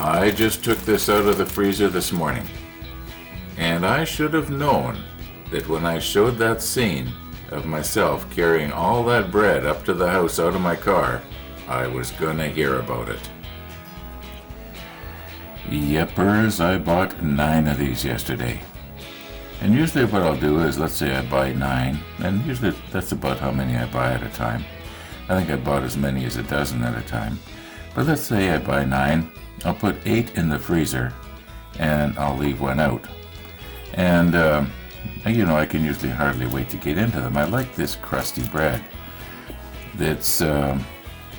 I just took this out of the freezer this morning, and I should have known that when I showed that scene of myself carrying all that bread up to the house out of my car, I was gonna hear about it. Yepers, I bought 9 of these yesterday. And usually what I'll do is, let's say I buy 9, and usually that's about how many I buy at a time. I think I bought as many as a dozen at a time. But let's say I buy 9, I'll put 8 in the freezer, and I'll leave 1 out. And, I can usually hardly wait to get into them. I like this crusty bread. It's a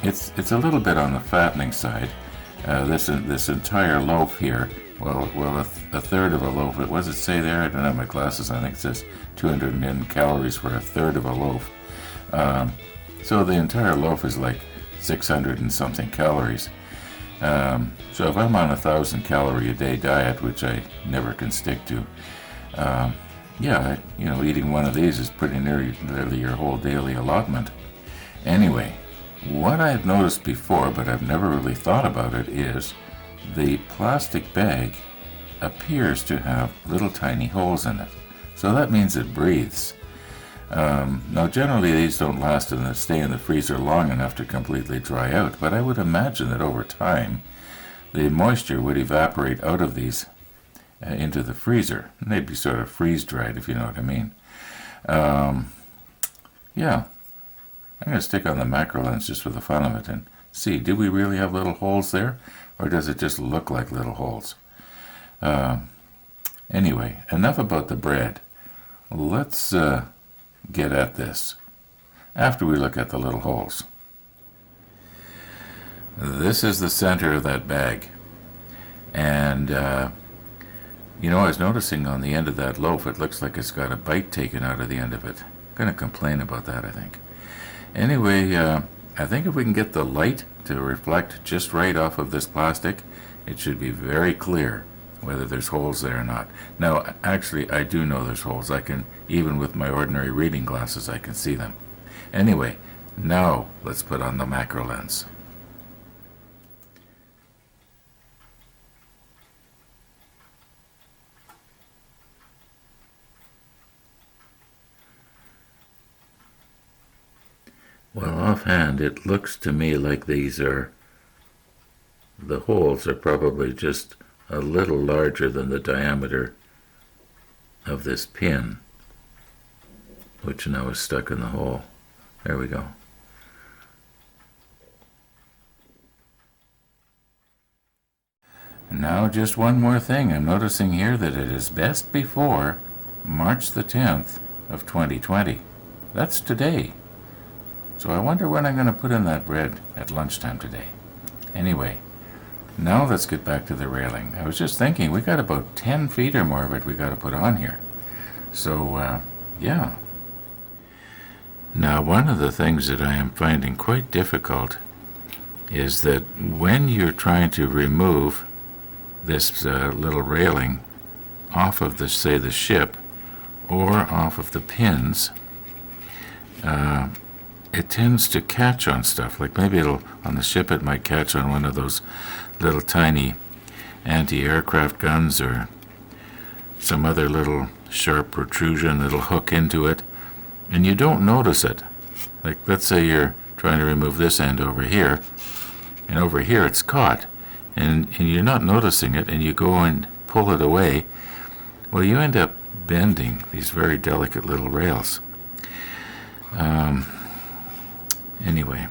little bit on the fattening side. This entire loaf here, a third of a loaf. What does it say there? I don't have my glasses. I think it says 210 calories for a third of a loaf. So the entire loaf is like 600 and something calories. So if I'm on 1,000 calorie a day diet, which I never can stick to, eating 1 of these is pretty nearly your whole daily allotment. Anyway, what I've noticed before, but I've never really thought about it, is the plastic bag appears to have little tiny holes in it. So that means it breathes. Now generally these don't last and stay in the freezer long enough to completely dry out, but I would imagine that over time the moisture would evaporate out of these into the freezer. And they'd be sort of freeze-dried, if you know what I mean. I'm going to stick on the macro lens just for the fun of it and see, do we really have little holes there, or does it just look like little holes? Anyway, enough about the bread. Let's get at this after we look at the little holes. This is the center of that bag, and I was noticing on the end of that loaf it looks like it's got a bite taken out of the end of it. I'm going to complain about that, I think. Anyway, I think if we can get the light to reflect just right off of this plastic, it should be very clear whether there's holes there or not. Now, actually, I do know there's holes. I can, even with my ordinary reading glasses, I can see them. Anyway, now let's put on the macro lens. Well, offhand, it looks to me like the holes are probably just a little larger than the diameter of this pin, which now is stuck in the hole. There we go. Now just one more thing. I'm noticing here that it is best before March the 10th of 2020. That's today. So I wonder when I'm going to put in that bread at lunchtime today. Anyway, now let's get back to the railing. I was just thinking, we got about 10 feet or more of it we got to put on here. So, yeah. Now, one of the things that I am finding quite difficult is that when you're trying to remove this little railing off of the ship or off of the pins, it tends to catch on stuff. Like maybe on the ship it might catch on one of those little tiny anti-aircraft guns or some other little sharp protrusion that'll hook into it, and you don't notice it. Like let's say you're trying to remove this end over here, and over here it's caught, and you're not noticing it, and you go and pull it away. Well, you end up bending these very delicate little rails. Anyway.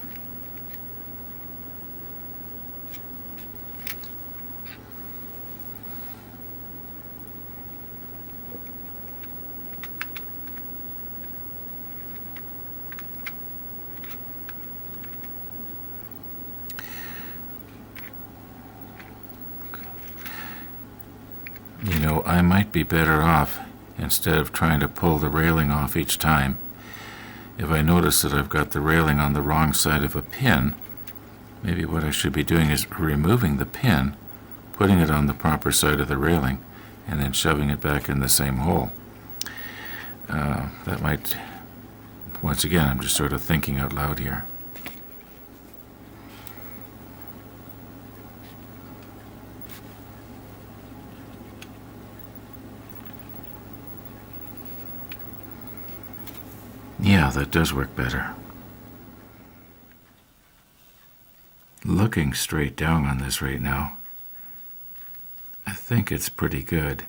I might be better off, instead of trying to pull the railing off each time, if I notice that I've got the railing on the wrong side of a pin, maybe what I should be doing is removing the pin, putting it on the proper side of the railing, and then shoving it back in the same hole. That might, once again, I'm just sort of thinking out loud here. Yeah, that does work better. Looking straight down on this right now, I think it's pretty good.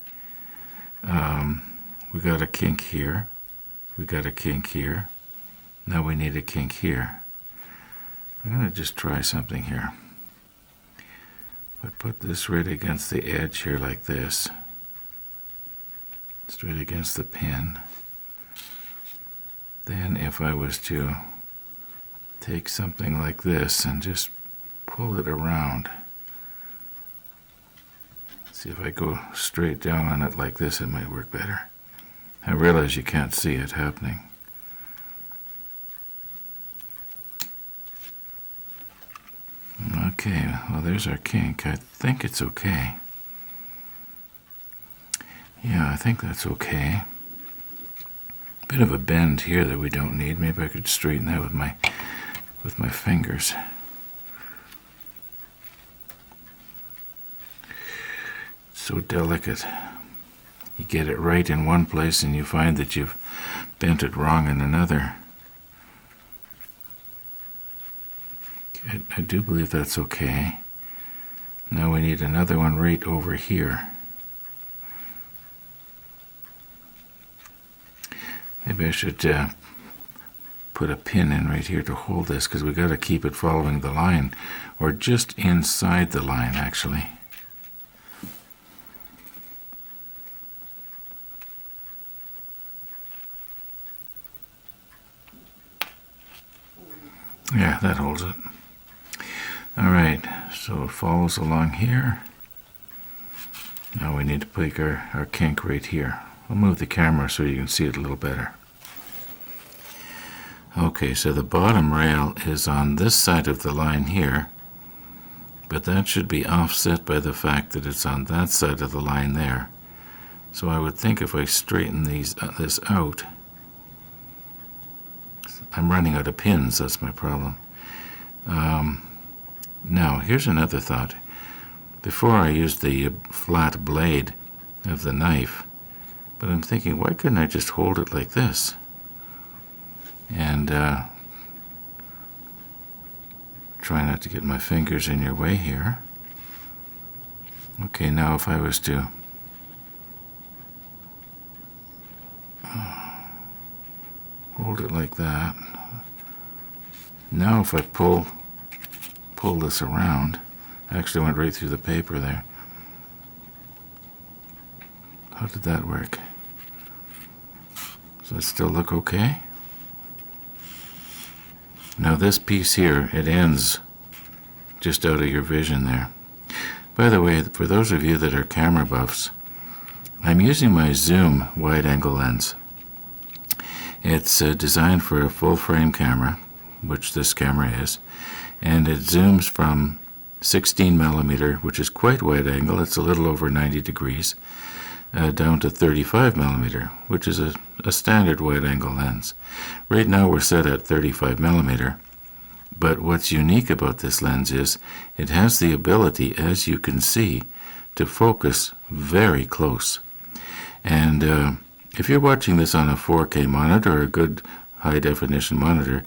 We got a kink here. We got a kink here. Now we need a kink here. I'm going to just try something here. I put this right against the edge here like this. Straight against the pin. Then if I was to take something like this and just pull it around. See if I go straight down on it like this, it might work better. I realize you can't see it happening. Okay, well there's our kink. I think it's okay. Yeah, I think that's okay. Bit of a bend here that we don't need. Maybe I could straighten that with my fingers. So delicate. You get it right in one place and you find that you've bent it wrong in another. I do believe that's okay. Now we need another one right over here. Maybe I should put a pin in right here to hold this, because we got to keep it following the line, or just inside the line actually. Yeah, that holds it. All right, so it follows along here. Now we need to put our kink right here. I'll move the camera so you can see it a little better. Okay, so the bottom rail is on this side of the line here, but that should be offset by the fact that it's on that side of the line there. So I would think if I straighten this out, I'm running out of pins, that's my problem. Now, here's another thought. Before I used the flat blade of the knife, but I'm thinking, why couldn't I just hold it like this? And try not to get my fingers in your way here. Okay, now if I was to hold it like that. Now if I pull this around, I actually went right through the paper there. How did that work? Does that still look okay? Now this piece here, it ends just out of your vision there. By the way, for those of you that are camera buffs, I'm using my zoom wide-angle lens. It's designed for a full-frame camera, which this camera is, and it zooms from 16 millimeter, which is quite wide angle, it's a little over 90 degrees, down to 35 millimeter, which is a standard wide angle lens. Right now we're set at 35 millimeter, but what's unique about this lens is it has the ability, as you can see, to focus very close. And if you're watching this on a 4K monitor or a good high-definition monitor,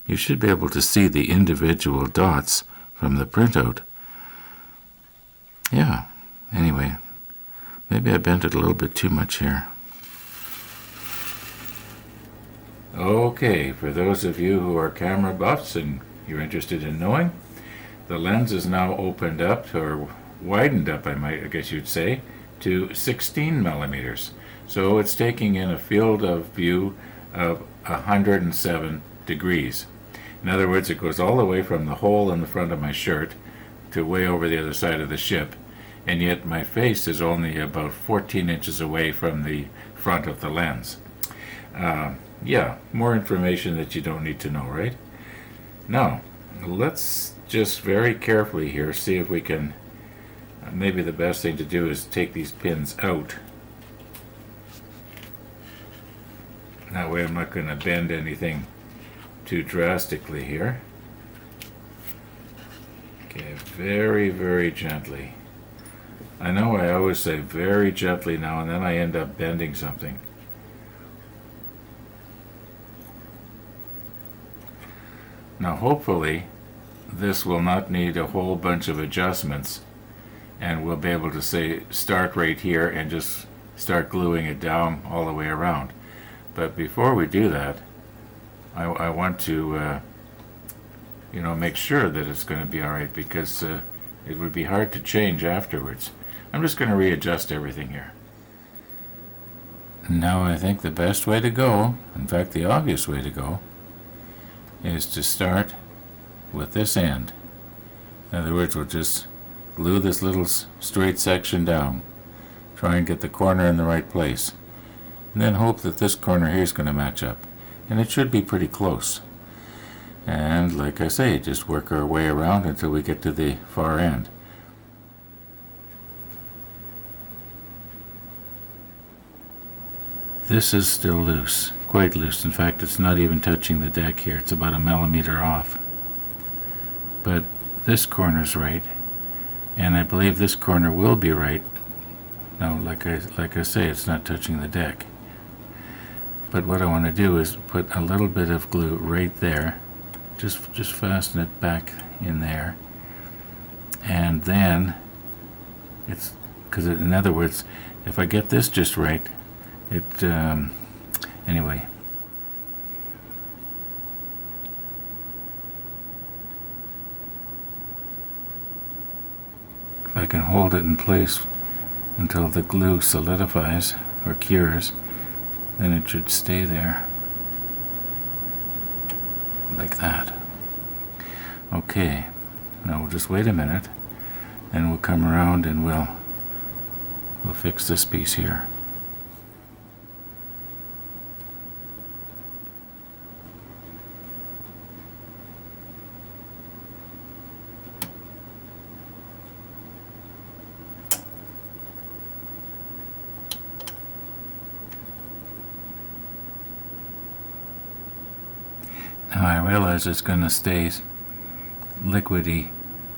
you should be able to see the individual dots from the printout. Yeah, anyway, maybe I bent it a little bit too much here. Okay, for those of you who are camera buffs and you're interested in knowing, the lens is now opened up, or widened up, I guess you'd say, to 16 millimeters. So it's taking in a field of view of 107 degrees. In other words, it goes all the way from the hole in the front of my shirt to way over the other side of the ship, and yet my face is only about 14 inches away from the front of the lens. Yeah, more information that you don't need to know, right? Now, let's just very carefully here see if we can, maybe the best thing to do is take these pins out. That way I'm not going to bend anything too drastically here. Okay, very, very gently. I know I always say very gently now, and then I end up bending something. Now hopefully this will not need a whole bunch of adjustments, and we'll be able to say start right here and just start gluing it down all the way around. But before we do that, I want to make sure that it's going to be alright, because it would be hard to change afterwards. I'm just going to readjust everything here. Now I think the best way to go, in fact the obvious way to go, is to start with this end. In other words, we'll just glue this little straight section down, try and get the corner in the right place, and then hope that this corner here is going to match up. And it should be pretty close. And like I say, just work our way around until we get to the far end. This is still loose, quite loose. In fact, it's not even touching the deck here. It's about 1 millimeter off. But this corner's right, and I believe this corner will be right. Now, like I say, it's not touching the deck. But what I want to do is put a little bit of glue right there. Just fasten it back in there. And then it's, because in other words, if I get this just right, anyway. If I can hold it in place until the glue solidifies or cures, then it should stay there. Like that. Okay, now we'll just wait a minute, and we'll come around and we'll fix this piece here. Now I realize it's going to stay liquidy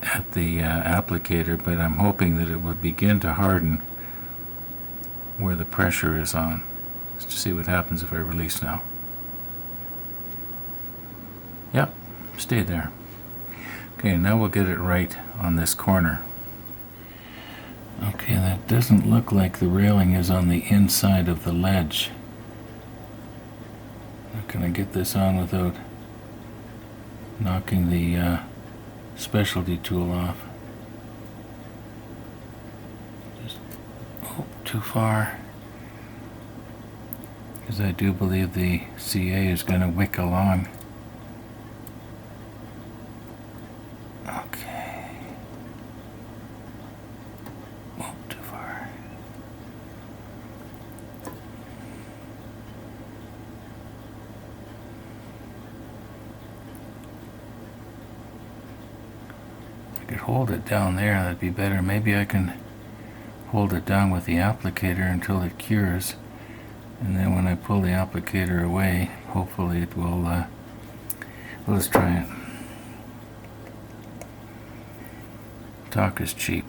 at the applicator, but I'm hoping that it will begin to harden where the pressure is on. Let's see what happens if I release now. Yep, stay there. Okay, now we'll get it right on this corner. Okay, that doesn't look like the railing is on the inside of the ledge. Now, can I get this on without knocking the specialty tool off? Just, too far. Because I do believe the CA is going to wick along. Okay. Too far. I could hold it down there, that'd be better. Maybe I can hold it down with the applicator until it cures, and then when I pull the applicator away, hopefully it will, let's try it. Talk is cheap.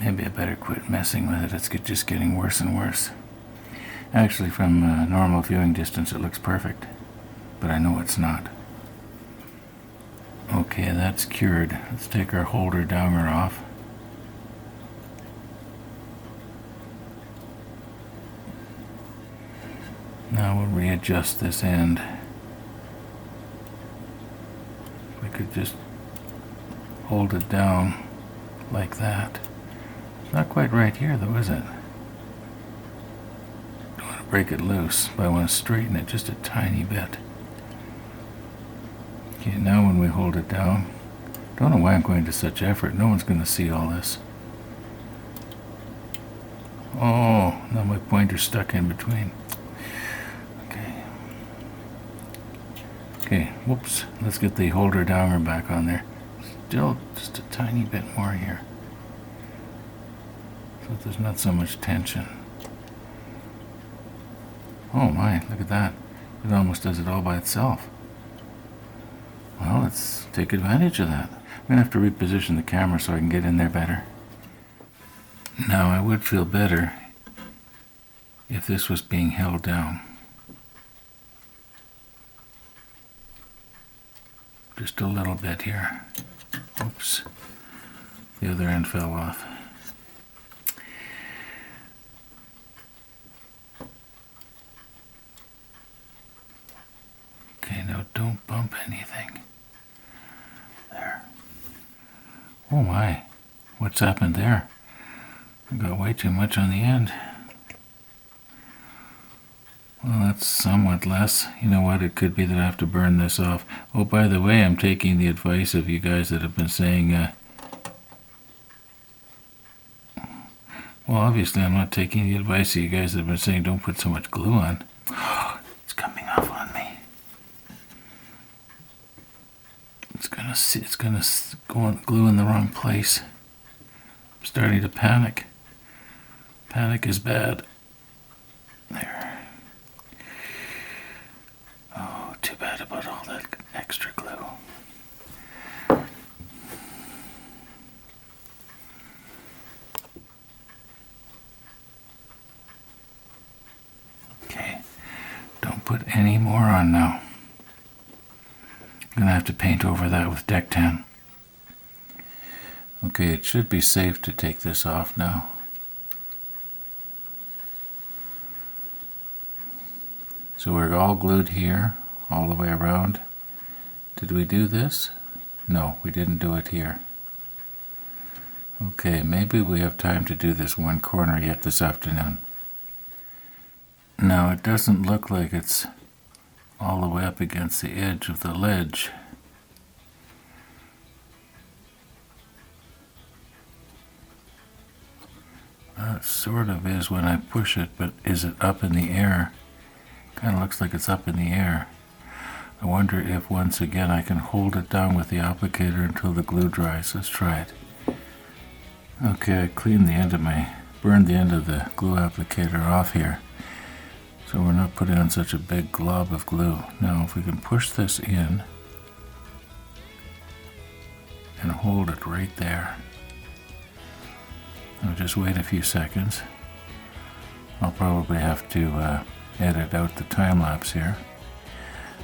Maybe I better quit messing with it. It's just getting worse and worse. Actually, from normal viewing distance, it looks perfect, but I know it's not. Okay, that's cured. Let's take our holder downer off. Now we'll readjust this end. We could just hold it down like that. It's not quite right here though, is it? Don't want to break it loose, but I want to straighten it just a tiny bit. Okay, now when we hold it down, don't know why I'm going to such effort. No one's going to see all this. Oh, now my pointer's stuck in between. Okay, whoops. Let's get the holder downer back on there. Still just a tiny bit more here. so there's not so much tension. Oh my, look at that. It almost does it all by itself. Well, let's take advantage of that. I'm going to have to reposition the camera so I can get in there better. Now, I would feel better if this was being held down. Just a little bit here. Oops. The other end fell off. Okay, now don't bump anything. There. Oh my, what's happened there? I got way too much on the end. Well, that's somewhat less. You know what, it could be that I have to burn this off. Oh, by the way, I'm taking the advice of you guys that have been saying, well, obviously I'm not taking the advice of you guys that have been saying don't put so much glue on. It's coming off on me. It's gonna go on glue in the wrong place. I'm starting to panic. Panic is bad. There. Oh, too bad about all that extra glue. Okay, don't put any more on now. I'm gonna have to paint over that with deck tan. Okay, it should be safe to take this off now. So we're all glued here, all the way around. Did we do this? No, we didn't do it here. Okay, maybe we have time to do this one corner yet this afternoon. Now, it doesn't look like it's all the way up against the edge of the ledge. It sort of is when I push it, but is it up in the air? Kind of looks like it's up in the air. I wonder if once again I can hold it down with the applicator until the glue dries. Let's try it. Okay, I burned the end of the glue applicator off here. So we're not putting on such a big glob of glue. Now if we can push this in and hold it right there. I'll just wait a few seconds. I'll probably have to edit out the time lapse here.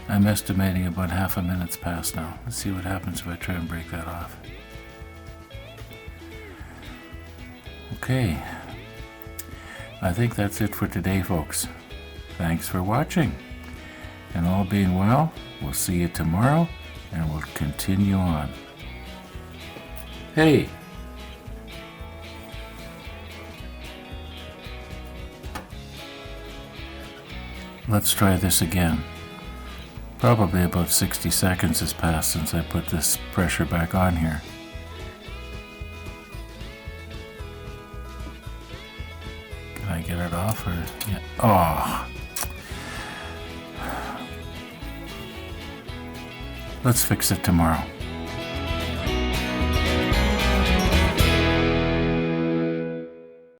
I'm estimating about half a minute's past now. Let's see what happens if I try and break that off. Okay, I think that's it for today, folks. Thanks for watching, and all being well, we'll see you tomorrow, and we'll continue on. Hey! Let's try this again. Probably about 60 seconds has passed since I put this pressure back on here. Can I get it off or? Yeah. Oh! Let's fix it tomorrow.